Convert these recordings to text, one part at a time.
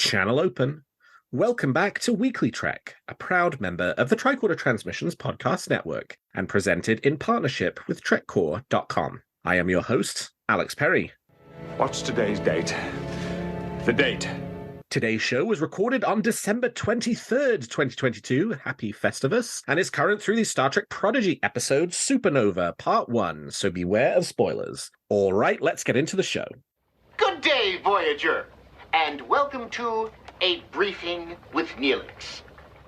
Channel open. Welcome back to WeeklyTrek, a proud member of the Tricorder Transmissions podcast network, and presented in partnership with TrekCore.com. I am your host, Alex Perry. What's today's date? The date. Today's show was recorded on December 23rd, 2022, Happy Festivus, and is current through the Star Trek Prodigy episode Supernova Part 1, so beware of spoilers. All right, let's get into the show. Good day, Voyager, and welcome to A Briefing with Neelix.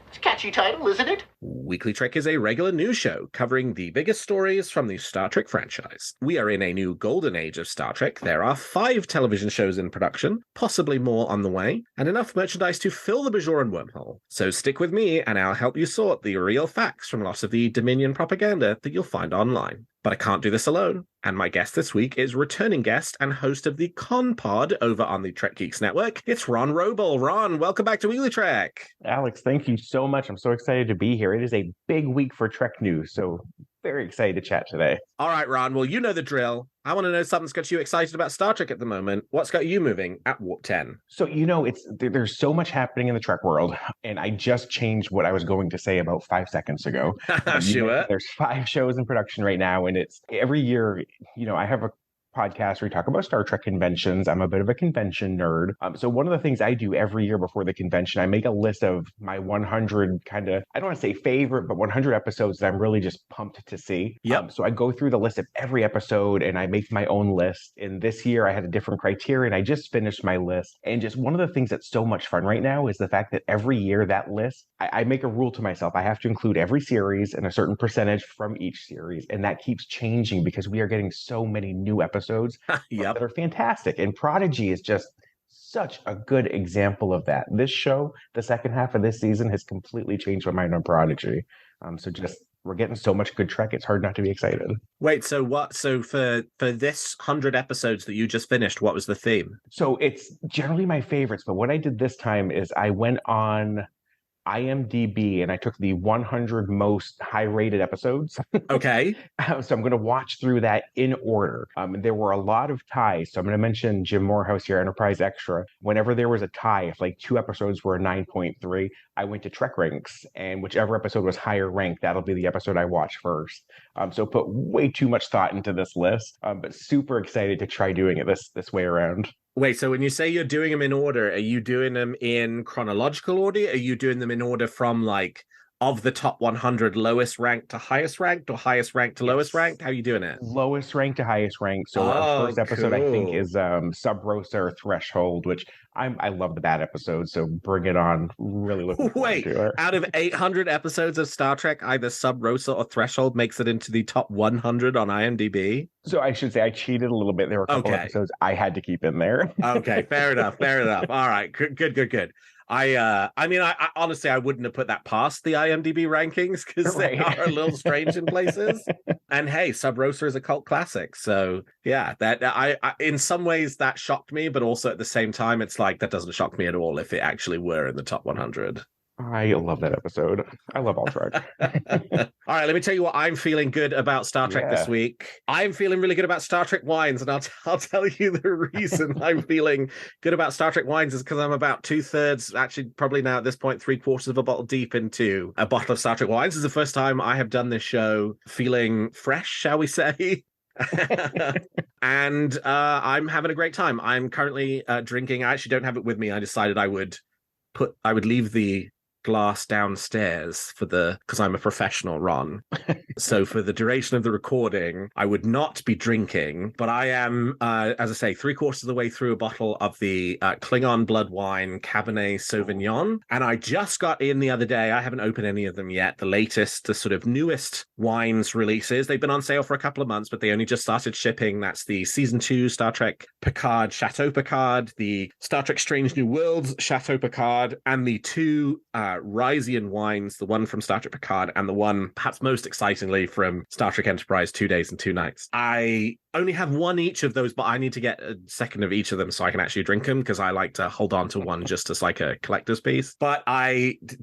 It's a catchy title, isn't it? WeeklyTrek is a regular news show covering the biggest stories from the Star Trek franchise. We are in a new golden age of Star Trek. There are 5 television shows in production, possibly more on the way, and enough merchandise to fill the Bajoran wormhole. So stick with me and I'll help you sort the real facts from lots of the Dominion propaganda that you'll find online. But I can't do this alone, and my guest this week is returning guest and host of the Con Pod over on the Trek Geeks Network. It's Ron Roble. Ron, welcome back to WeeklyTrek. Alex, thank you so much. I'm so excited to be here. It is a big week for Trek news, so very excited to chat today. All right, Ron. Well, you know the drill. I want to know something's got you excited about Star Trek at the moment. What's got you moving at Warp 10? So, there's so much happening in the Trek world, and I just changed what I was going to say about 5 seconds ago. Sure. There's 5 shows in production right now, and it's every year, I have a podcast where we talk about Star Trek conventions. I'm a bit of a convention nerd. So one of the things I do every year before the convention, I make a list of my 100 kind of, I don't want to say favorite, but 100 episodes that I'm really just pumped to see. Yep. So I go through the list of every episode and I make my own list. And this year I had a different criteria and I just finished my list. And just one of the things that's so much fun right now is the fact that every year that list, I make a rule to myself. I have to include every series and a certain percentage from each series. And that keeps changing because we are getting so many new episodes Yep. that are fantastic. And Prodigy is just such a good example of that. This show, the second half of this season, has completely changed my mind on Prodigy. We're getting so much good Trek, it's hard not to be excited. Wait, so what? So for this 100 episodes that you just finished, what was the theme? So it's generally my favorites, but what I did this time is I went on IMDb and I took the 100 most high-rated episodes. Okay. So I'm going to watch through that in order. And there were a lot of ties. So I'm going to mention Jim Morehouse here, Enterprise Extra. Whenever there was a tie, if like 2 episodes were a 9.3, I went to Trek Ranks, and whichever episode was higher ranked, that'll be the episode I watch first. So put way too much thought into this list, but super excited to try doing it this way around. Wait, so when you say you're doing them in order, are you doing them in chronological order? Are you doing them in order from like of the top 100 lowest ranked to highest ranked, or highest ranked to lowest ranked? How are you doing it? Lowest ranked to highest ranked. So our first episode, cool. I think, is Sub Rosa or Threshold, which I love the bad episode. So bring it on. Really looking forward to it. Out of 800 episodes of Star Trek, either Sub Rosa or Threshold makes it into the top 100 on IMDb? So I should say I cheated a little bit. There were a couple episodes I had to keep in there. Okay, fair enough. All right, good. I honestly, I wouldn't have put that past the IMDb rankings because they are a little strange in places. And hey, Sub Rosa is a cult classic, so yeah, that I in some ways that shocked me, but also at the same time, it's like that doesn't shock me at all if it actually were in the top 100. I love that episode. I love all Trek. All right, let me tell you what I'm feeling good about Star Trek this week. I'm feeling really good about Star Trek wines, and I'll tell you the reason I'm feeling good about Star Trek wines is because I'm about 2/3, actually probably now at this point 3/4 of a bottle deep into a bottle of Star Trek wines. This is the first time I have done this show feeling fresh, shall we say. And I'm having a great time. I'm currently drinking. I actually don't have it with me. I decided I would leave the glass downstairs because I'm a professional, Ron. So for the duration of the recording, I would not be drinking, but I am, as I say, 3/4 of the way through a bottle of the Klingon blood wine Cabernet Sauvignon. And I just got in the other day. I haven't opened any of them yet. The latest, the sort of newest wines releases. They've been on sale for a couple of months, but they only just started shipping. That's the season 2 Star Trek Picard Chateau Picard, the Star Trek Strange New Worlds Chateau Picard, and the 2 Rysian wines, the one from Star Trek Picard and the one perhaps most excitingly from Star Trek Enterprise 2 Days and 2 Nights. I only have one each of those, but I need to get a second of each of them so I can actually drink them because I like to hold on to one just as like a collector's piece. But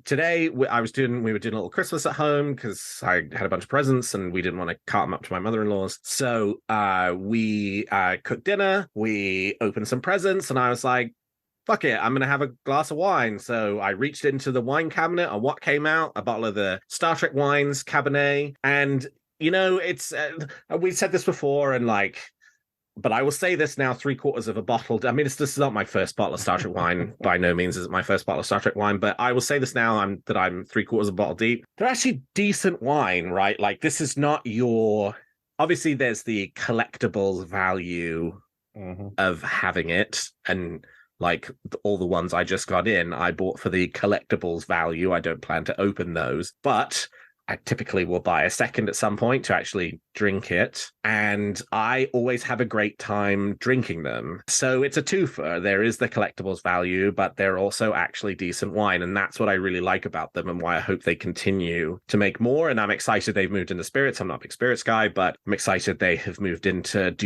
today we were doing a little Christmas at home because I had a bunch of presents and we didn't want to cart them up to my mother-in-law's. So we cooked dinner, we opened some presents, and I was like, fuck it, I'm going to have a glass of wine. So I reached into the wine cabinet, and what came out? A bottle of the Star Trek wines, Cabernet. And, it's, we said this before, and but I will say this now, 3/4 of a bottle. I mean, this is not my first bottle of Star Trek wine. By no means is it my first bottle of Star Trek wine, but I will say this now, I'm 3/4 of a bottle deep. They're actually decent wine, right? Like, this is not your... Obviously, there's the collectibles value of having it, and all the ones I just got in, I bought for the collectibles value. I don't plan to open those, but I typically will buy a second at some point to actually drink it. And I always have a great time drinking them. So it's a twofer. There is the collectibles value, but they're also actually decent wine. And that's what I really like about them, and why I hope they continue to make more. And I'm excited they've moved into spirits. I'm not a big spirits guy, but I'm excited they have moved into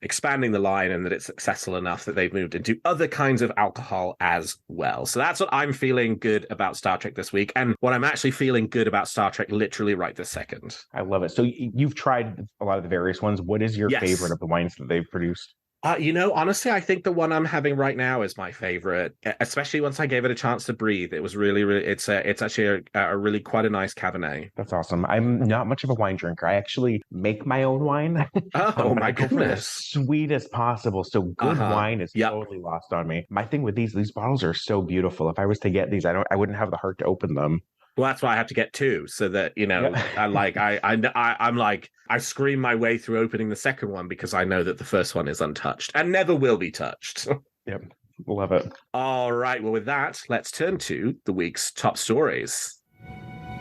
expanding the line, and that it's successful enough that they've moved into other kinds of alcohol as well. So that's what I'm feeling good about Star Trek this week. And what I'm actually feeling good about Star Trek literally right this second. I love it. So you've tried a lot of the various ones. What is your favorite of the wines that they've produced? Honestly, I think the one I'm having right now is my favorite, especially once I gave it a chance to breathe. It was really, really, it's actually a really quite a nice Cabernet. That's awesome. I'm not much of a wine drinker. I actually make my own wine. Oh, my goodness. Sweet as possible. So good wine is totally lost on me. My thing with these bottles are so beautiful. If I was to get these, I wouldn't have the heart to open them. Well, that's why I have to get two, so that, I scream my way through opening the second one, because I know that the first one is untouched and never will be touched. Yep. Love it. All right. Well, with that, let's turn to the week's top stories.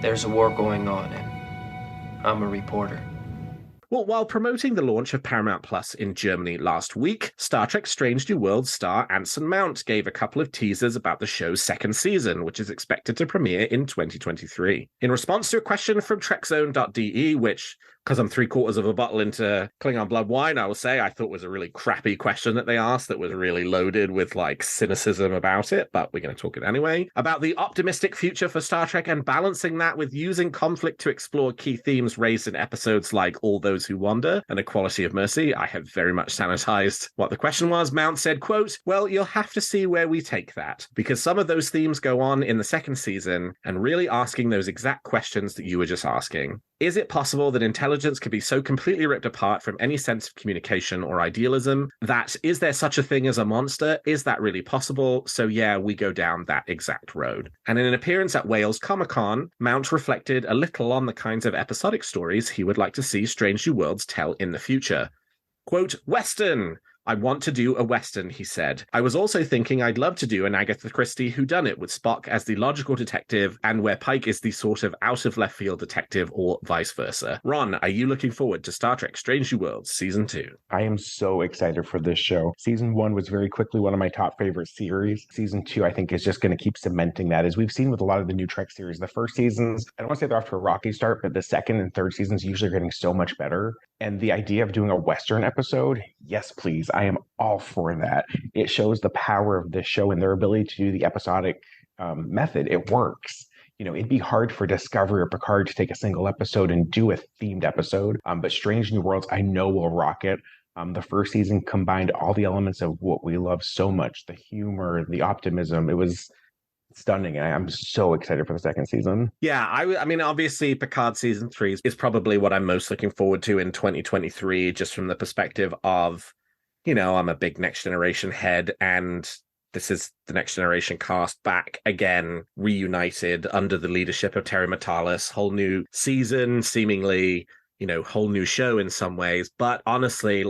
There's a war going on, and I'm a reporter. Well, while promoting the launch of Paramount Plus in Germany last week, Star Trek Strange New Worlds star Anson Mount gave a couple of teasers about the show's second season, which is expected to premiere in 2023. In response to a question from TrekZone.de, which, because I'm 3/4 of a bottle into Klingon blood wine, I will say I thought was a really crappy question that they asked that was really loaded with cynicism about it, but we're going to talk it anyway. About the optimistic future for Star Trek and balancing that with using conflict to explore key themes raised in episodes like All Those Who Wander and Equality of Mercy. I have very much sanitized what the question was. Mount said, quote, "Well, you'll have to see where we take that, because some of those themes go on in the second season, and really asking those exact questions that you were just asking. Is it possible that intelligence can be so completely ripped apart from any sense of communication or idealism? Is there such a thing as a monster? Is that really possible? So yeah, we go down that exact road." And in an appearance at Wales Comic-Con, Mount reflected a little on the kinds of episodic stories he would like to see Strange New Worlds tell in the future. Quote, "Western! I want to do a Western," he said. "I was also thinking I'd love to do an Agatha Christie whodunit with Spock as the logical detective and where Pike is the sort of out-of-left-field detective, or vice versa. Ron, are you looking forward to Star Trek Strange New Worlds Season 2? I am so excited for this show. Season 1 was very quickly one of my top favorite series. Season 2, I think, is just going to keep cementing that. As we've seen with a lot of the new Trek series, the first seasons, I don't want to say they're off to a rocky start, but the second and third seasons usually are getting so much better. And the idea of doing a Western episode, yes, please. I am all for that. It shows the power of this show and their ability to do the episodic method. It works. It'd be hard for Discovery or Picard to take a single episode and do a themed episode. But Strange New Worlds, I know will rock it. The first season combined all the elements of what we love so much, the humor, the optimism. It was stunning, and I'm so excited for the second season. Yeah, I mean, obviously, Picard Season 3 is probably what I'm most looking forward to in 2023, just from the perspective of, I'm a big Next Generation head, and this is the Next Generation cast back again, reunited under the leadership of Terry Matalas. Whole new season, seemingly, whole new show in some ways. But honestly,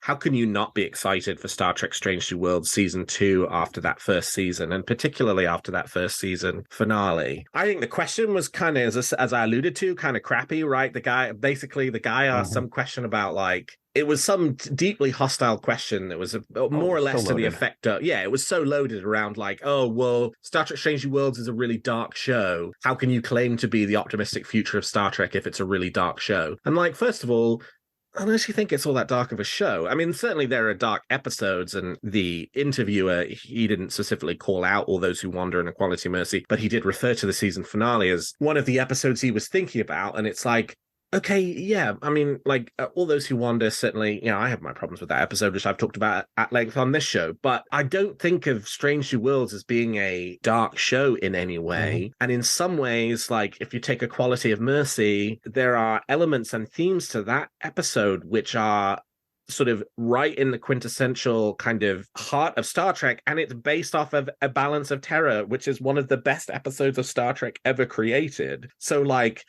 how can you not be excited for Star Trek Strange New Worlds Season 2 after that first season, and particularly after that first season finale? I think the question was kind of, as I alluded to, kind of crappy, right? The guy asked some question about, it was some deeply hostile question that was more or less so to the effect of, it was so loaded around oh, well, Star Trek Strange New Worlds is a really dark show. How can you claim to be the optimistic future of Star Trek if it's a really dark show? And first of all, I don't actually think it's all that dark of a show. I mean, certainly there are dark episodes, and the interviewer, he didn't specifically call out All Those Who Wander and Equality Mercy, but he did refer to the season finale as one of the episodes he was thinking about. And it's Okay, yeah. I mean, like, All Those Who Wander, certainly, I have my problems with that episode, which I've talked about at length on this show, but I don't think of Strange New Worlds as being a dark show in any way. And in some ways, like, if you take A Quality of Mercy, there are elements and themes to that episode which are sort of right in the quintessential kind of heart of Star Trek, and it's based off of A Balance of Terror, which is one of the best episodes of Star Trek ever created. So, like,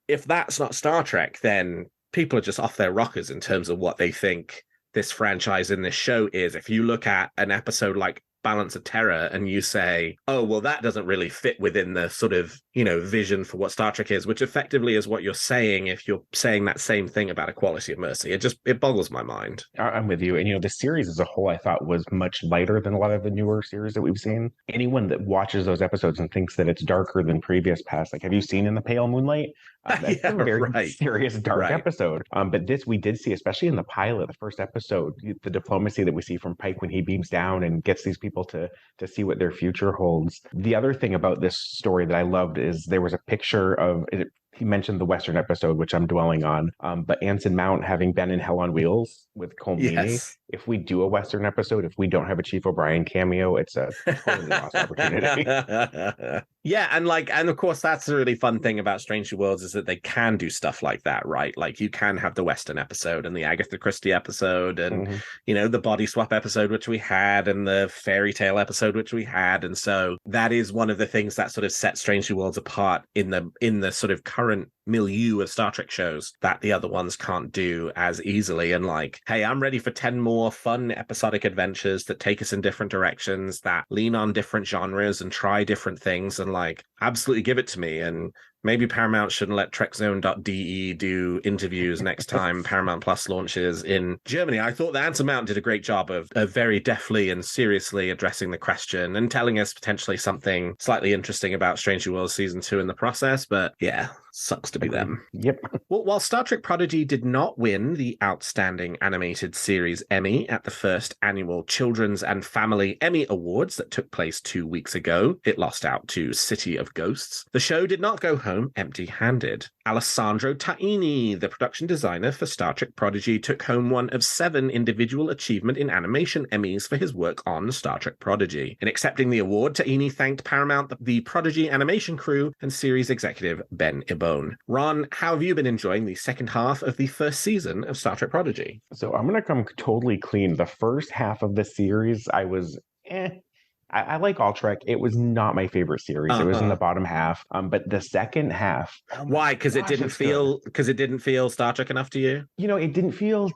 if that's not Star Trek, then people are just off their rockers in terms of what they think this franchise in this show is. If you look at an episode like Balance of Terror and you say, oh, well, that doesn't really fit within the sort of, vision for what Star Trek is, which effectively is what you're saying if you're saying that same thing about A Quality of Mercy. It boggles my mind. I'm with you. And, the series as a whole, I thought was much lighter than a lot of the newer series that we've seen. Anyone that watches those episodes and thinks that it's darker than previous past, like, have you seen In the Pale Moonlight? That's a very serious, dark episode. But this we did see, especially in the pilot, the first episode, the diplomacy that we see from Pike when he beams down and gets these people to see what their future holds. The other thing about this story that I loved is there was a picture of it. He mentioned the Western episode, which I'm dwelling on, but Anson Mount having been in Hell on Wheels with Colm Meaney. Yes. If we do a Western episode, if we don't have a Chief O'Brien cameo, it's a totally lost opportunity. Yeah, and of course, that's the really fun thing about Strange New Worlds is that they can do stuff like that, right? Like, you can have the Western episode and the Agatha Christie episode and, the body swap episode, which we had, and the fairy tale episode, which we had. And so that is one of the things that sort of sets Strange New Worlds apart in the sort of current milieu of Star Trek shows that the other ones can't do as easily. And like, hey, I'm ready for 10 more fun episodic adventures that take us in different directions, that lean on different genres and try different things, and like, absolutely give it to me. And maybe Paramount shouldn't let TrekZone.de do interviews next time Paramount Plus launches in Germany. I thought that Anson Mount did a great job of very deftly and seriously addressing the question and telling us potentially something slightly interesting about Strange New Worlds Season 2 in the process. But yeah, sucks to be them. Yep. Well, while Star Trek Prodigy did not win the Outstanding Animated Series Emmy at the first annual Children's and Family Emmy Awards that took place 2 weeks ago, it lost out to City of Ghosts. The show did not go home empty-handed. Alessandro Taini, the production designer for Star Trek Prodigy, took home one of 7 Individual Achievement in Animation Emmys for his work on Star Trek Prodigy. In accepting the award, Taini thanked Paramount, the Prodigy animation crew, and series executive Ben Ibone. Ron, how have you been enjoying the second half of the first season of Star Trek Prodigy? So I'm going to come totally clean. The first half of the series, I was I like all Trek. It was not my favorite series. It was in the bottom half. But the second half, why? Because it didn't feel Star Trek enough to you. It didn't feel.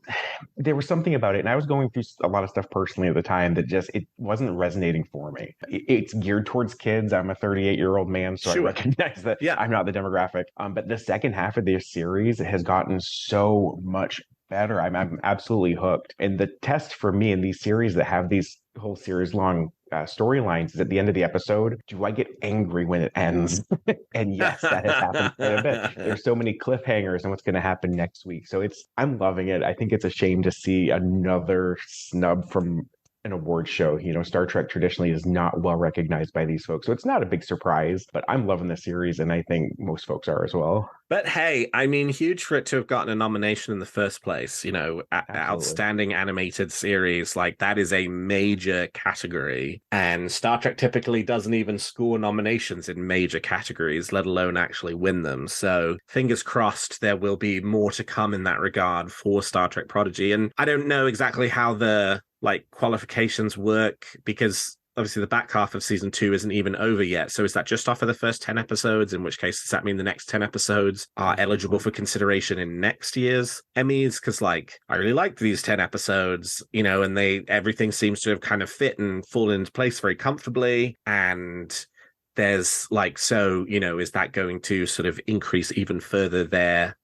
There was something about it, and I was going through a lot of stuff personally at the time that just it wasn't resonating for me. It's geared towards kids. I'm a 38-year-old man, so Sure. I recognize that I'm not the demographic. But the second half of this series has gotten so much better. I'm absolutely hooked. And the test for me in these series that have these whole series long storylines is at the end of the episode, do I get angry when it ends? And yes, that has happened quite a bit. There's so many cliffhangers on what's going to happen next week. So I'm loving it. I think it's a shame to see another snub from an award show. Star Trek traditionally is not well recognized by these folks. So it's not a big surprise, but I'm loving the series, and I think most folks are as well. But hey, I mean, huge for it to have gotten a nomination in the first place. Outstanding animated series, like, that is a major category. And Star Trek typically doesn't even score nominations in major categories, let alone actually win them. So fingers crossed there will be more to come in that regard for Star Trek Prodigy. And I don't know exactly how the qualifications work, because obviously the back half of season 2 isn't even over yet. So is that just off of the first 10 episodes? In which case, does that mean the next 10 episodes are eligible for consideration in next year's Emmys? Because I really liked these 10 episodes, and everything seems to have kind of fit and fallen into place very comfortably. And there's is that going to sort of increase even further their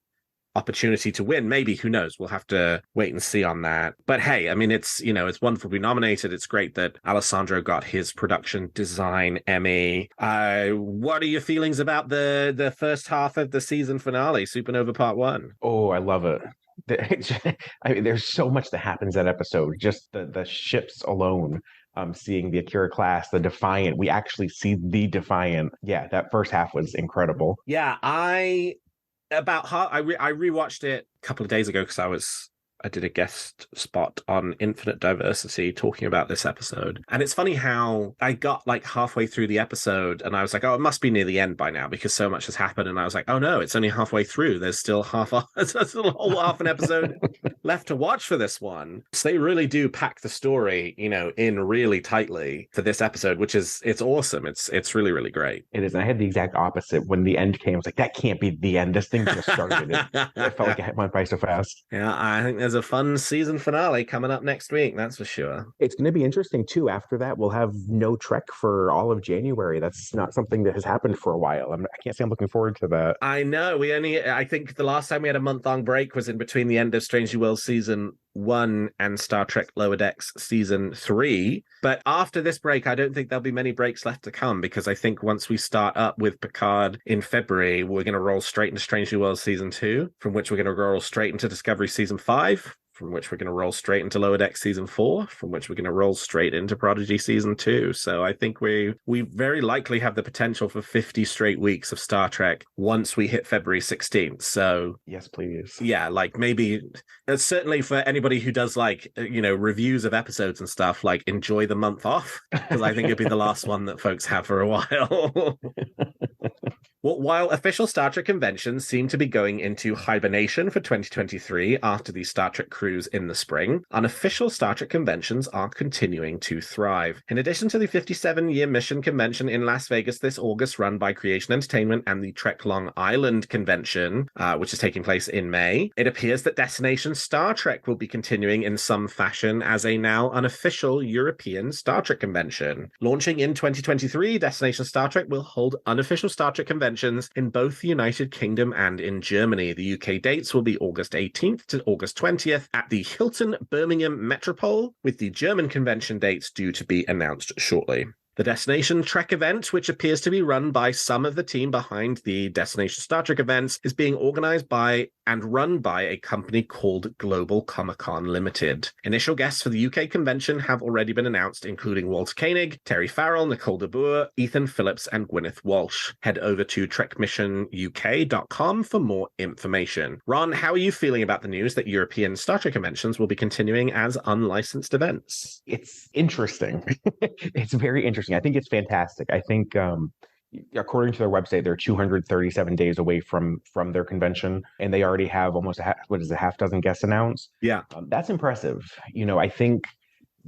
opportunity to win? Maybe, who knows? We'll have to wait and see on that. But hey, I mean, it's wonderful to be nominated. It's great that Alessandro got his production design Emmy. What are your feelings about the first half of the season finale, Supernova Part 1? Oh, I love it. I mean, there's so much that happens that episode. Just the ships alone. Seeing the Akira class, the Defiant. We actually see the Defiant. Yeah, that first half was incredible. Yeah, I about half. I rewatched it a couple of days ago because I did a guest spot on Infinite Diversity talking about this episode. And it's funny how I got like halfway through the episode and I was like, oh, it must be near the end by now because so much has happened. And I was like, oh no, it's only halfway through. There's still there's still a whole half an episode left to watch for this one. So they really do pack the story, in really tightly for this episode, which it's awesome. It's really, really great. It is. And I had the exact opposite. When the end came, I was like, that can't be the end. This thing just started. It felt like it went by so fast. Yeah, I think there's a fun season finale coming up next week, that's for sure. It's going to be interesting too. After that, we'll have no Trek for all of January. That's not something that has happened for a while. I can't say I'm looking forward to that. I know. I think the last time we had a month-long break was in between the end of Strange New Worlds season 1 and Star Trek Lower Decks season 3. But after this break, I don't think there'll be many breaks left to come, because I think once we start up with Picard in February, we're going to roll straight into Strange New Worlds season 2, from which we're going to roll straight into Discovery season 5, from which we're going to roll straight into Lower Decks season 4, from which we're going to roll straight into Prodigy season 2. So I think we very likely have the potential for 50 straight weeks of Star Trek once we hit February 16th. So yes, please. Yeah, like maybe certainly for anybody who does reviews of episodes and stuff, like enjoy the month off, because I think it'd be the last one that folks have for a while. Well, while official Star Trek conventions seem to be going into hibernation for 2023 after the Star Trek cruise in the spring, unofficial Star Trek conventions are continuing to thrive. In addition to the 57-year Mission Convention in Las Vegas this August, run by Creation Entertainment, and the Trek Long Island Convention, which is taking place in May, it appears that Destination Star Trek will be continuing in some fashion as a now unofficial European Star Trek convention. Launching in 2023, Destination Star Trek will hold unofficial Star Trek conventions in both the United Kingdom and in Germany. The UK dates will be August 18th to August 20th at the Hilton Birmingham Metropole, with the German convention dates due to be announced shortly. The Destination Trek event, which appears to be run by some of the team behind the Destination Star Trek events, is being organized by and run by a company called Global Comic-Con Limited. Initial guests for the UK convention have already been announced, including Walter Koenig, Terry Farrell, Nicole de Boer, Ethan Phillips, and Gwyneth Walsh. Head over to trekmissionuk.com for more information. Ron, how are you feeling about the news that European Star Trek conventions will be continuing as unlicensed events? It's interesting. It's very interesting. I think it's fantastic. I think according to their website, they're 237 days away from their convention, and they already have almost a half dozen guests announced. Yeah, that's impressive. I think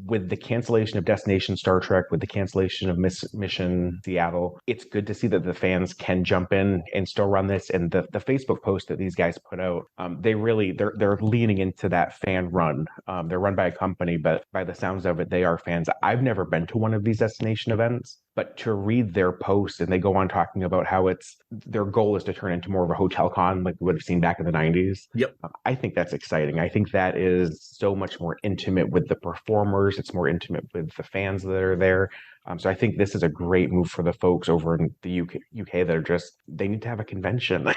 with the cancellation of Destination Star Trek, with the cancellation of Mission Seattle, it's good to see that the fans can jump in and still run this. And the Facebook post that these guys put out, they're leaning into that fan run. They're run by a company, but by the sounds of it, they are fans. I've never been to one of these destination events, but to read their posts, and they go on talking about how their goal is to turn into more of a hotel con like we would have seen back in the 90s. Yep. I think that's exciting. I think that is so much more intimate with the performers. It's more intimate with the fans that are there. So I think this is a great move for the folks over in the UK that are they need to have a convention.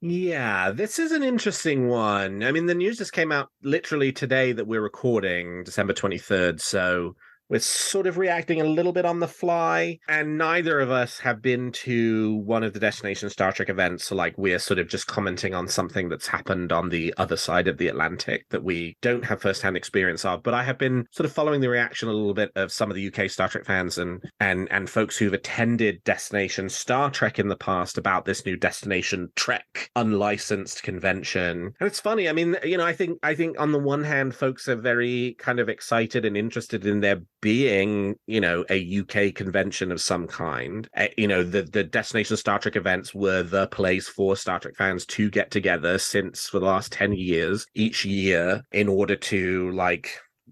Yeah, this is an interesting one. I mean, the news just came out literally today that we're recording, December 23rd. So we're sort of reacting a little bit on the fly, and neither of us have been to one of the Destination Star Trek events. So we're sort of just commenting on something that's happened on the other side of the Atlantic that we don't have firsthand experience of. But I have been sort of following the reaction a little bit of some of the UK Star Trek fans and folks who've attended Destination Star Trek in the past about this new Destination Trek unlicensed convention. And it's funny. I mean, I think on the one hand, folks are very kind of excited and interested in there being, a UK convention of some kind. The Destination Star Trek events were the place for Star Trek fans to get together for the last 10 years, each year, in order to,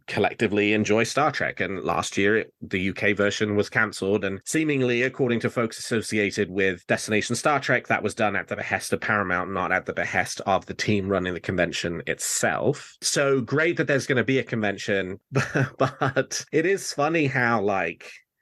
collectively enjoy Star Trek. And last year, the UK version was cancelled, and seemingly, according to folks associated with Destination Star Trek, that was done at the behest of Paramount, not at the behest of the team running the convention itself. So great that there's going to be a convention, but it is funny how,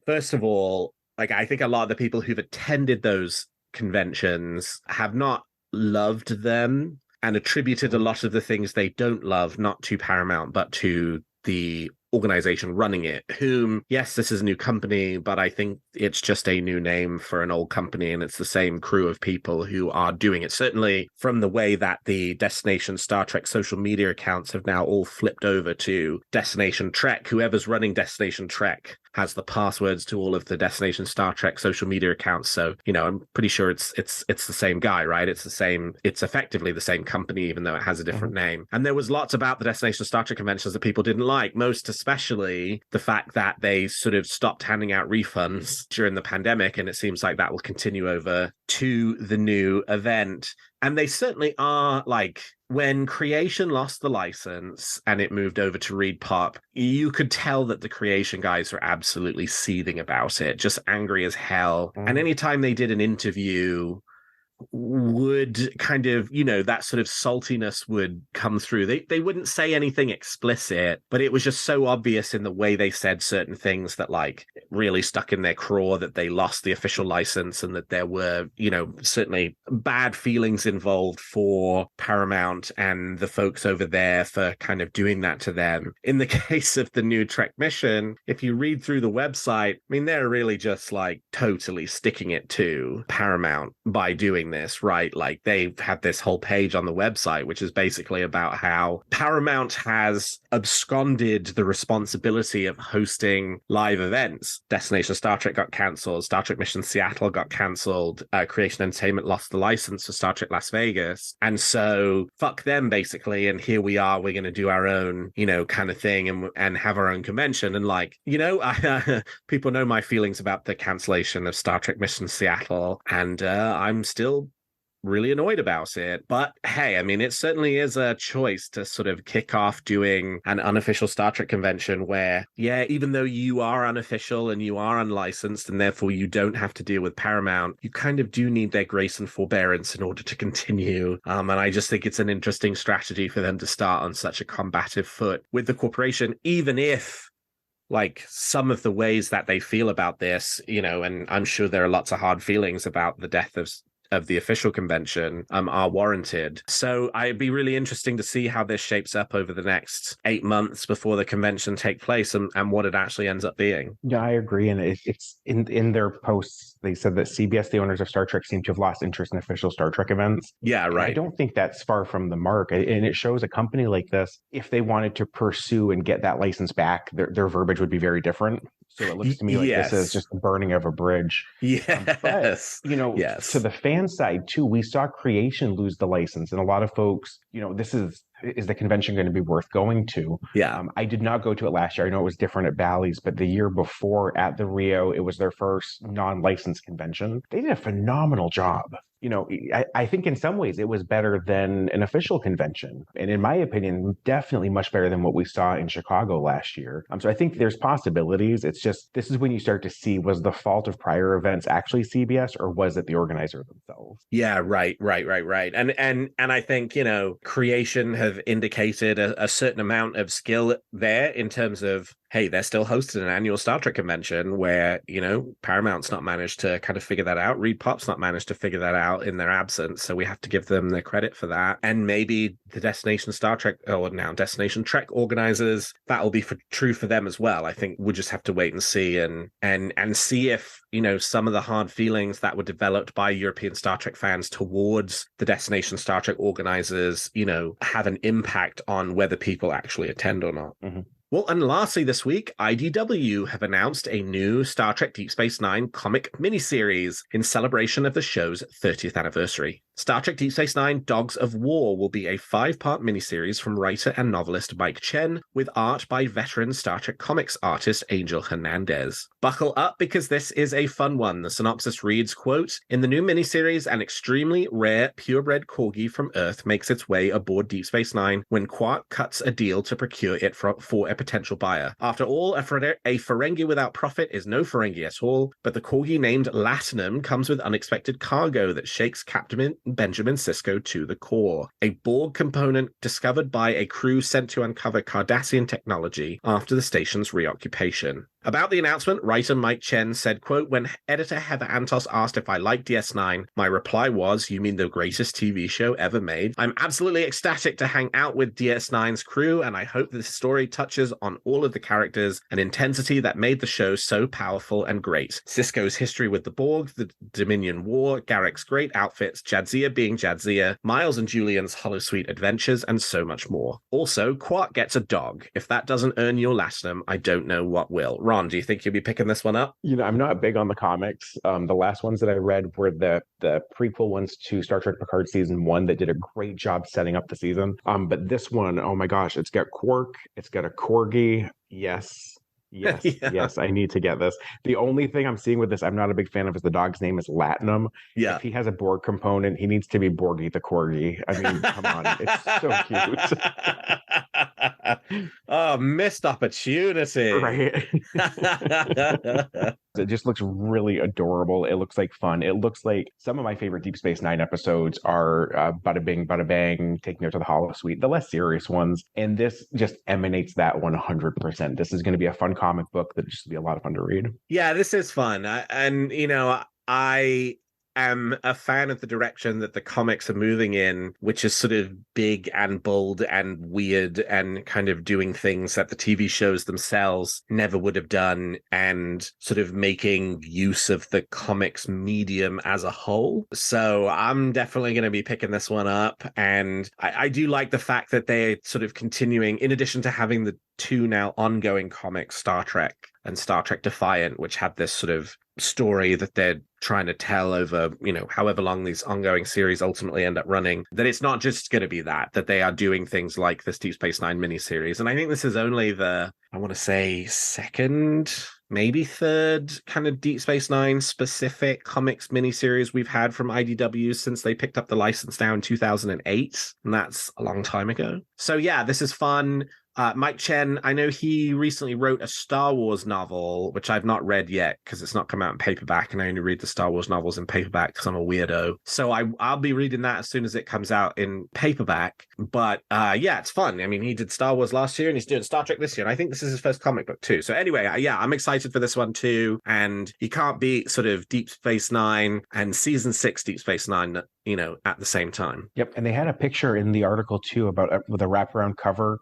first of all, I think a lot of the people who've attended those conventions have not loved them and attributed a lot of the things they don't love not to Paramount, but to the organization running it, whom, yes, this is a new company, but I think it's just a new name for an old company, and it's the same crew of people who are doing it. Certainly from the way that the Destination Star Trek social media accounts have now all flipped over to Destination Trek. Whoever's running Destination Trek has the passwords to all of the Destination Star Trek social media accounts. So, I'm pretty sure it's the same guy, right? It's effectively the same company, even though it has a different name. And there was lots about the Destination Star Trek conventions that people didn't like, most especially the fact that they sort of stopped handing out refunds during the pandemic. And it seems like that will continue over to the new event. And they certainly are, like, when Creation lost the license and it moved over to Reed Pop, you could tell that the Creation guys were absolutely seething about it, just angry as hell. And anytime they did an interview, would kind of, that sort of saltiness would come through. They wouldn't say anything explicit, but it was just so obvious in the way they said certain things that, like, really stuck in their craw that they lost the official license, and that there were, certainly bad feelings involved for Paramount and the folks over there for kind of doing that to them. In the case of the new Trek mission, if you read through the website, I mean, they're really just like totally sticking it to Paramount by doing this, right? Like, they've had this whole page on the website which is basically about how Paramount has absconded the responsibility of hosting live events. Destination Star Trek got cancelled, Star Trek Mission Seattle got cancelled, Creation Entertainment lost the license for Star Trek Las Vegas, and so fuck them basically, and here we are, we're going to do our own kind of thing and have our own convention. And like, people know my feelings about the cancellation of Star Trek Mission Seattle, and I'm still really annoyed about it. But hey, I mean, it certainly is a choice to sort of kick off doing an unofficial Star Trek convention where, yeah, even though you are unofficial and you are unlicensed and therefore you don't have to deal with Paramount, you kind of do need their grace and forbearance in order to continue. And I just think it's an interesting strategy for them to start on such a combative foot with the corporation, even if, like, some of the ways that they feel about this, and I'm sure there are lots of hard feelings about the death of the official convention, are warranted. So it'd be really interesting to see how this shapes up over the next 8 months before the convention take place, and what it actually ends up being. Yeah, I agree. And it's in their posts, they said that CBS, the owners of Star Trek, seem to have lost interest in official Star Trek events. Yeah, right. And I don't think that's far from the mark. And it shows a company like this, if they wanted to pursue and get that license back, their verbiage would be very different. So it looks to me like this is just the burning of a bridge. Yes. But, yes. To the fan side too, we saw Creation lose the license. And a lot of folks, this is the convention going to be worth going to? Yeah. I did not go to it last year. I know it was different at Bally's, but the year before at the Rio, it was their first non-licensed convention. They did a phenomenal job. I think in some ways it was better than an official convention. And in my opinion, definitely much better than what we saw in Chicago last year. So I think there's possibilities. It's just, this is when you start to see, was the fault of prior events actually CBS, or was it the organizer themselves? Yeah, right. And I think, Creation have indicated a certain amount of skill there in terms of, hey, they're still hosting an annual Star Trek convention where, Paramount's not managed to kind of figure that out. Reed Pop's not managed to figure that out in their absence. So we have to give them the credit for that. And maybe the Destination Star Trek, or now Destination Trek organizers, that'll be true for them as well. I think we'll just have to wait and see and see if, some of the hard feelings that were developed by European Star Trek fans towards the Destination Star Trek organizers, have an impact on whether people actually attend or not. Mm-hmm. Well, and lastly this week, IDW have announced a new Star Trek Deep Space Nine comic miniseries in celebration of the show's 30th anniversary. Star Trek Deep Space Nine Dogs of War will be a 5-part miniseries from writer and novelist Mike Chen, with art by veteran Star Trek comics artist Angel Hernandez. Buckle up, because this is a fun one. The synopsis reads, quote, "In the new miniseries, an extremely rare purebred corgi from Earth makes its way aboard Deep Space Nine when Quark cuts a deal to procure it for a potential buyer. After all, a Ferengi without profit is no Ferengi at all, but the corgi named Latinum comes with unexpected cargo that shakes Captain Benjamin Sisko to the core. A Borg component discovered by a crew sent to uncover Cardassian technology after the station's reoccupation. About the announcement, writer Mike Chen said, quote, "When editor Heather Antos asked if I liked DS9, my reply was, you mean the greatest TV show ever made? I'm absolutely ecstatic to hang out with DS9's crew, and I hope this story touches on all of the characters and intensity that made the show so powerful and great. Cisco's history with the Borg, the Dominion War, Garrick's great outfits, Jadzia being Jadzia, Miles and Julian's holosuite adventures, and so much more. Also, Quark gets a dog. If that doesn't earn your Latinum, I don't know what will." Ron, do you think you'll be picking this one up? I'm not big on the comics. The last ones that I read were the prequel ones to Star Trek Picard season 1 that did a great job setting up the season. But this one, oh my gosh, it's got Quark, it's got a corgi. Yes. Yes, Yeah. yes, I need to get this. The only thing I'm seeing with this, I'm not a big fan of, is the dog's name is Latinum. Yeah. If he has a Borg component, he needs to be Borgie the Corgi. I mean, come on, it's so cute. Oh, missed opportunity. Right. It just looks really adorable. It looks like fun. It looks like some of my favorite Deep Space Nine episodes are Bada Bing, Bada Bang, Taking Her to the Holosuite, the less serious ones. And this just emanates that 100%. This is going to be a fun comic book that just be a lot of fun to read. Yeah, this is fun. I am a fan of the direction that the comics are moving in, which is sort of big and bold and weird and kind of doing things that the TV shows themselves never would have done, and sort of making use of the comics medium as a whole. So I'm definitely going to be picking this one up. And I do like the fact that they're sort of continuing, in addition to having the two now ongoing comics, Star Trek and Star Trek Defiant, which had this sort of story that they're trying to tell over, however long these ongoing series ultimately end up running, that it's not just going to be that they are doing things like this Deep Space Nine miniseries. And I think this is only the, I want to say, second, maybe third kind of Deep Space Nine specific comics miniseries we've had from IDW since they picked up the license now in 2008. And that's a long time ago. So yeah, this is fun. Mike Chen, I know he recently wrote a Star Wars novel, which I've not read yet because it's not come out in paperback, and I only read the Star Wars novels in paperback because I'm a weirdo. So I'll be reading that as soon as it comes out in paperback. But yeah, it's fun. I mean, he did Star Wars last year and he's doing Star Trek this year, and I think this is his first comic book too. So anyway, yeah, I'm excited for this one too. And you can't beat sort of Deep Space Nine and season 6 Deep Space Nine, at the same time. Yep, and they had a picture in the article too about with a wraparound cover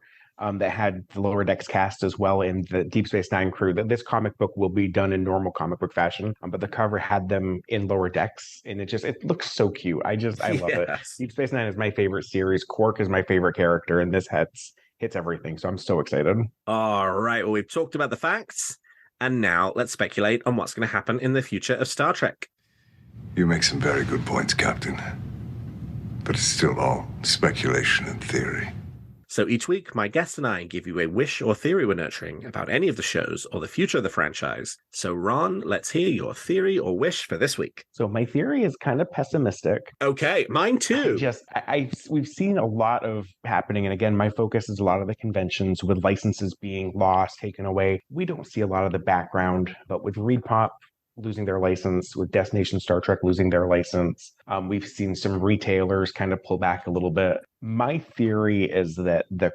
that had the Lower Decks cast as well in the Deep Space Nine crew. That this comic book will be done in normal comic book fashion, but the cover had them in Lower Decks, and it looks so cute. I love it. Deep Space Nine is my favorite series. Quark is my favorite character, and this hits everything. So I'm so excited. All right. Well, we've talked about the facts, and now let's speculate on what's going to happen in the future of Star Trek. You make some very good points, Captain. But it's still all speculation and theory. So each week, my guest and I give you a wish or theory we're nurturing about any of the shows or the future of the franchise. So Ron, let's hear your theory or wish for this week. So my theory is kind of pessimistic. Okay, mine too. We've seen a lot of happening. And again, my focus is a lot of the conventions with licenses being lost, taken away. We don't see a lot of the background, but with ReedPop losing their license, with Destination Star Trek losing their license, we've seen some retailers kind of pull back a little bit. My theory is that the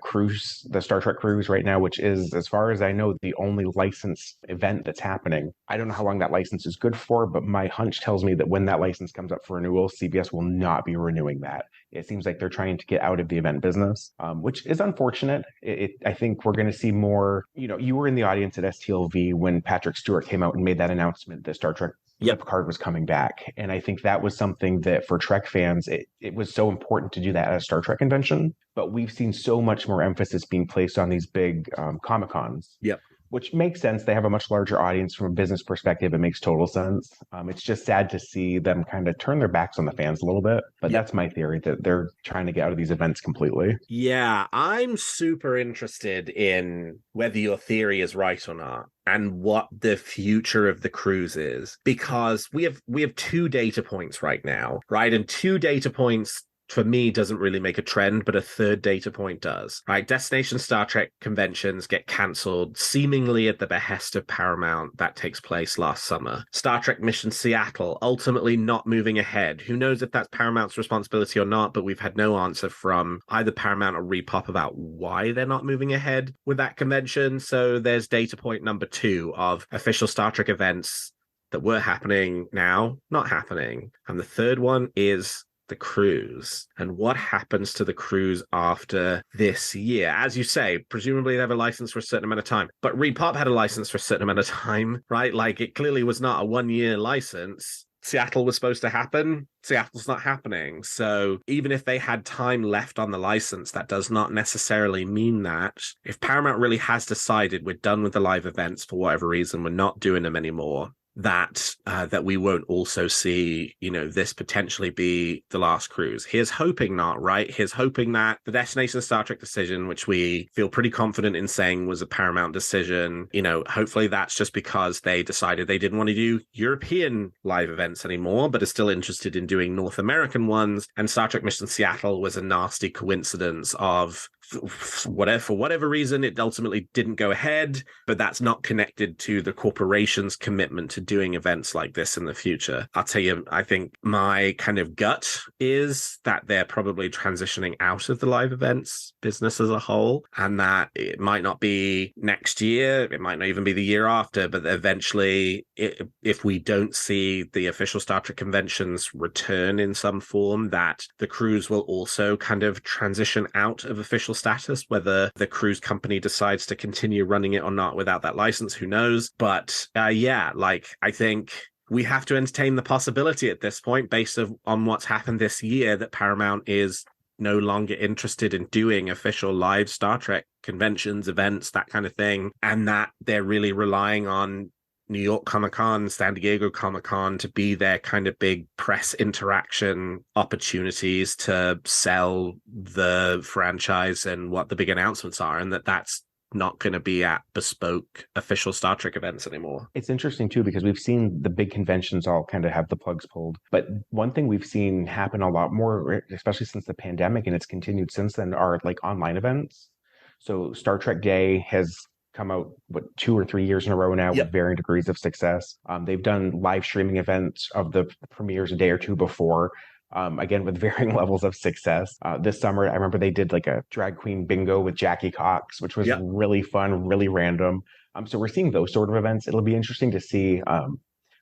Star Trek cruise right now, which is, as far as I know, the only licensed event that's happening. I don't know how long that license is good for, but my hunch tells me that when that license comes up for renewal, CBS will not be renewing that. It seems like they're trying to get out of the event business, which is unfortunate. I think we're going to see more. You were in the audience at STLV when Patrick Stewart came out and made that announcement that Star Trek Picard was coming back. And I think that was something that for Trek fans, it was so important to do that at a Star Trek convention. But we've seen so much more emphasis being placed on these big Comic-Cons. Yep. Which makes sense. They have a much larger audience from a business perspective. It makes total sense. It's just sad to see them kind of turn their backs on the fans a little bit. But that's my theory, that they're trying to get out of these events completely. Yeah, I'm super interested in whether your theory is right or not, and what the future of the cruise is, because we have 2 data points right now, right? And 2 data points for me, doesn't really make a trend, but a third data point does, right? Destination Star Trek conventions get cancelled, seemingly at the behest of Paramount. That takes place last summer. Star Trek Mission Seattle, ultimately not moving ahead. Who knows if that's Paramount's responsibility or not, but we've had no answer from either Paramount or Repop about why they're not moving ahead with that convention. So there's data point number 2 of official Star Trek events that were happening now, not happening. And the third one is the cruise and what happens to the cruise after this year. As you say, presumably they have a license for a certain amount of time, but Repop had a license for a certain amount of time, right? Like, it clearly was not a 1-year license. Seattle was supposed to happen. Seattle's not happening. So even if they had time left on the license, that does not necessarily mean that if Paramount really has decided we're done with the live events for whatever reason, we're not doing them anymore, that we won't also see, this potentially be the last cruise. Here's hoping not, right? Here's hoping that the Destination Star Trek decision, which we feel pretty confident in saying was a Paramount decision, hopefully that's just because they decided they didn't want to do European live events anymore, but are still interested in doing North American ones. And Star Trek Mission Seattle was a nasty coincidence of for whatever reason, it ultimately didn't go ahead, but that's not connected to the corporation's commitment to doing events like this in the future. I'll tell you, I think my kind of gut is that they're probably transitioning out of the live events business as a whole, and that it might not be next year, it might not even be the year after, but eventually, if we don't see the official Star Trek conventions return in some form, that the cruise will also kind of transition out of official status. Whether the cruise company decides to continue running it or not without that license, who knows? But I think we have to entertain the possibility at this point, based on what's happened this year, that Paramount is no longer interested in doing official live Star Trek conventions, events, that kind of thing, and that they're really relying on New York Comic-Con, San Diego Comic-Con to be their kind of big press interaction opportunities to sell the franchise and what the big announcements are, and that's not going to be at bespoke official Star Trek events anymore. It's interesting too, because we've seen the big conventions all kind of have the plugs pulled. But one thing we've seen happen a lot more, especially since the pandemic, and it's continued since then, are like online events. So Star Trek Day has come out 2 or 3 years in a row now with varying degrees of success. They've done live streaming events of the premieres a day or two before, again with varying levels of success. This summer, I remember they did like a drag queen bingo with Jackie Cox, which was really fun, really random. So we're seeing those sort of events. It'll be interesting to see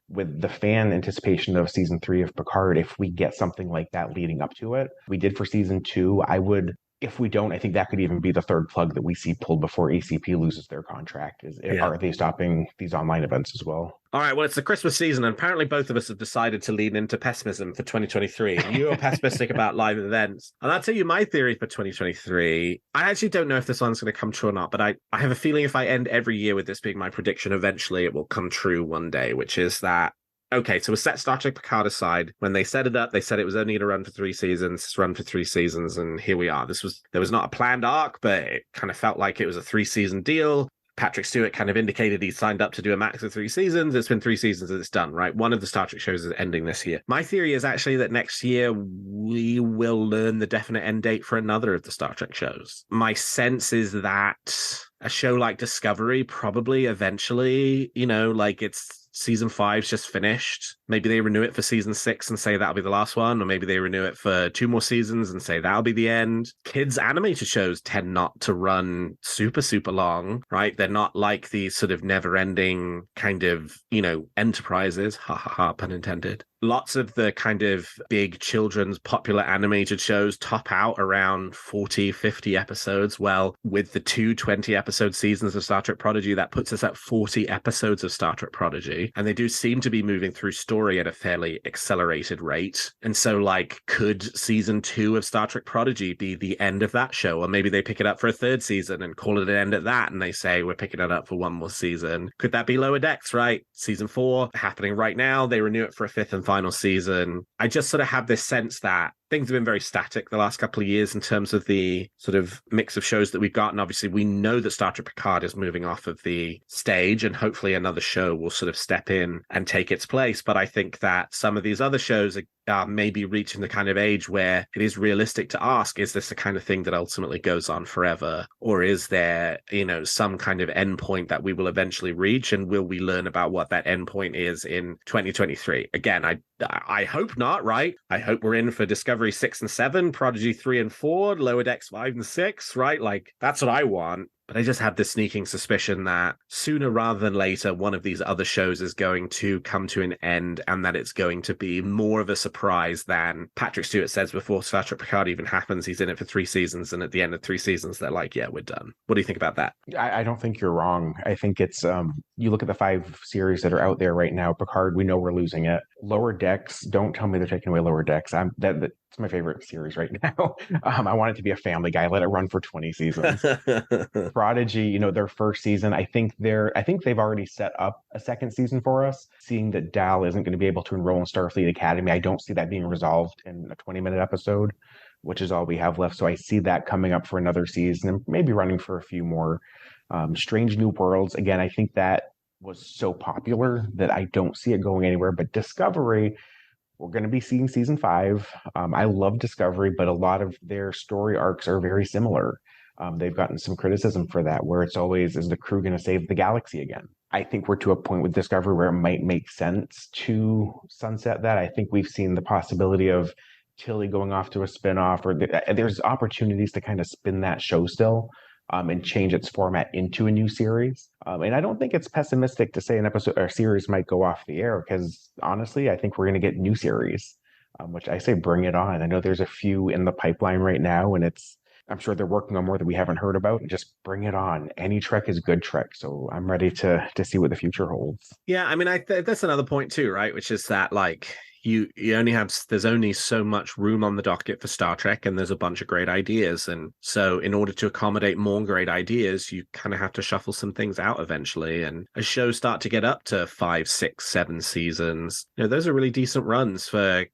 with the fan anticipation of season 3 of Picard, if we get something like that leading up to it. We did for season 2. If we don't, I think that could even be the third plug that we see pulled before ACP loses their contract. Are they stopping these online events as well? All right, well, it's the Christmas season, and apparently both of us have decided to lean into pessimism for 2023. You are pessimistic about live events. And I'll tell you my theory for 2023. I actually don't know if this one's going to come true or not, but I have a feeling if I end every year with this being my prediction, eventually it will come true one day, which is that, okay, so we set Star Trek Picard aside. When they set it up, they said it was only going to run for 3 seasons. It's run for 3 seasons, and here we are. There was not a planned arc, but it kind of felt like it was a 3-season deal. Patrick Stewart kind of indicated he signed up to do a max of 3 seasons. It's been 3 seasons and it's done, right? One of the Star Trek shows is ending this year. My theory is actually that next year we will learn the definite end date for another of the Star Trek shows. My sense is that a show like Discovery probably eventually, it's season 5's just finished. Maybe they renew it for season 6 and say that'll be the last one, or maybe they renew it for 2 more seasons and say that'll be the end. Kids animated shows tend not to run super, super long, right? They're not like these sort of never-ending kind of, enterprises, ha ha ha, pun intended. Lots of the kind of big children's popular animated shows top out around 40, 50 episodes. Well, with the 2 20-episode seasons of Star Trek Prodigy, that puts us at 40 episodes of Star Trek Prodigy. And they do seem to be moving through story at a fairly accelerated rate. And so, could season 2 of Star Trek Prodigy be the end of that show? Or maybe they pick it up for a 3rd season and call it an end at that, and they say, we're picking it up for 1 more season. Could that be Lower Decks, right? Season 4 happening right now. They renew it for a 5th and final season. I just sort of have this sense that things have been very static the last couple of years in terms of the sort of mix of shows that we've got. And obviously we know that Star Trek Picard is moving off of the stage, and hopefully another show will sort of step in and take its place. But I think that some of these other shows are maybe reaching the kind of age where it is realistic to ask, is this the kind of thing that ultimately goes on forever? Or is there, some kind of endpoint that we will eventually reach? And will we learn about what that endpoint is in 2023? Again, I hope not, right? I hope we're in for Discovery 6 and 7, Prodigy 3 and 4, Lower Decks 5 and 6, right? Like, that's what I want. But I just have this sneaking suspicion that sooner rather than later, one of these other shows is going to come to an end, and that it's going to be more of a surprise than Patrick Stewart says before Star Trek Picard even happens. He's in it for 3 seasons, and at the end of 3 seasons, they're like, yeah, we're done. What do you think about that? I don't think you're wrong. I think it's, you look at the 5 series that are out there right now. Picard, we know we're losing it. Lower Decks, don't tell me they're taking away Lower Decks. It's my favorite series right now. I want it to be a Family Guy. Let it run for 20 seasons. Prodigy, their first season, I think they've already set up a second season for us. Seeing that Dal isn't going to be able to enroll in Starfleet Academy, I don't see that being resolved in a 20-minute episode, which is all we have left. So I see that coming up for another season and maybe running for a few more. Strange New Worlds, again, I think that was so popular that I don't see it going anywhere. But Discovery, we're going to be seeing season 5. I love Discovery, but a lot of their story arcs are very similar. They've gotten some criticism for that, where it's always, is the crew going to save the galaxy again? I think we're to a point with Discovery where it might make sense to sunset that. I think we've seen the possibility of Tilly going off to a spinoff, or there's opportunities to kind of spin that show still. And change its format into a new series. And I don't think it's pessimistic to say an episode or series might go off the air, because honestly, I think we're going to get new series, which I say bring it on. I know there's a few in the pipeline right now, and I'm sure they're working on more that we haven't heard about. Just bring it on. Any Trek is good Trek. So I'm ready to see what the future holds. Yeah, I mean, that's another point too, right? Which is that, like, there's only so much room on the docket for Star Trek, and there's a bunch of great ideas. And so in order to accommodate more great ideas, you kind of have to shuffle some things out eventually. And as shows start to get up to 5, 6, 7 seasons, those are really decent runs for,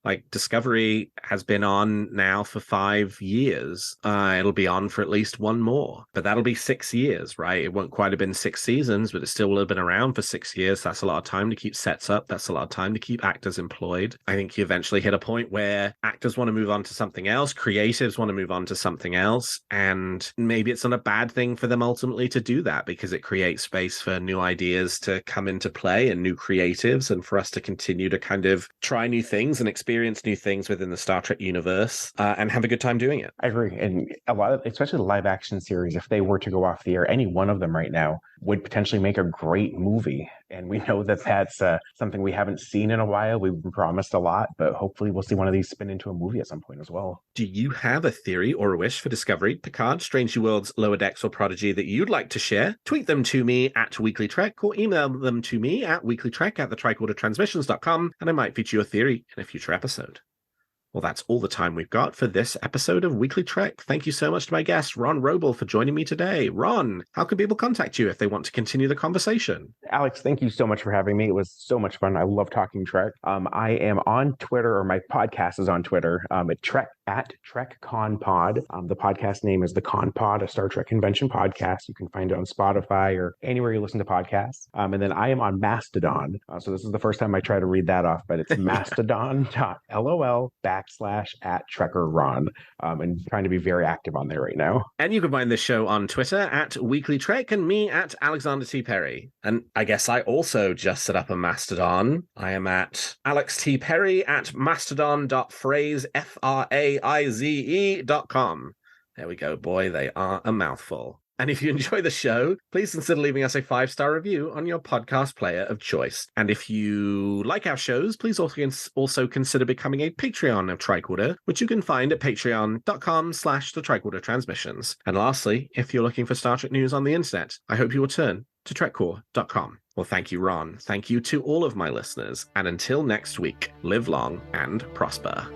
like Discovery has been on now for 5 years. It'll be on for at least one more, but that'll be 6 years, right? It won't quite have been 6 seasons, but it still will have been around for 6 years. That's a lot of time to keep sets up. That's a lot of time to keep actors employed. I think you eventually hit a point where actors want to move on to something else, creatives want to move on to something else, and maybe it's not a bad thing for them ultimately to do that, because it creates space for new ideas to come into play and new creatives, and for us to continue to kind of try new things and experience new things within the Star Trek universe, and have a good time doing it. I agree. And a lot of, especially the live action series, if they were to go off the air, any one of them right now would potentially make a great movie. And we know that that's something we haven't seen in a while. We've been promised a lot, but hopefully we'll see one of these spin into a movie at some point as well. Do you have a theory or a wish for Discovery, Picard, Strange New Worlds, Lower Decks, or Prodigy that you'd like to share? Tweet them to me at WeeklyTrek, or email them to me at weeklytrek@thetricordertransmissions.com, and I might feature your theory in a future episode. Well, that's all the time we've got for this episode of Weekly Trek. Thank you so much to my guest, Ron Roble, for joining me today. Ron, how can people contact you if they want to continue the conversation? Alex, thank you so much for having me. It was so much fun. I love talking Trek. I am on Twitter, or my podcast is on Twitter, at TrekConPod. The podcast name is The Con Pod, a Star Trek convention podcast. You can find it on Spotify or anywhere you listen to podcasts. And then I am on Mastodon. So this is the first time I try to read that off, but it's mastodon.lol/@TrekkerRon. And trying to be very active on there right now. And you can find this show on Twitter at WeeklyTrek, and me at Alexander T. Perry. And I guess I also just set up a Mastodon. I am at Alex T. Perry at mastodon.phrase.com. There we go, boy. They are a mouthful. And if you enjoy the show, please consider leaving us a 5-star review on your podcast player of choice. And if you like our shows, please also consider becoming a Patreon of Tricorder, which you can find at patreon.com/the-Tricorder-Transmissions. And lastly, if you're looking for Star Trek news on the internet, I hope you will turn to trekcore.com. Well, thank you, Ron. Thank you to all of my listeners. And until next week, live long and prosper.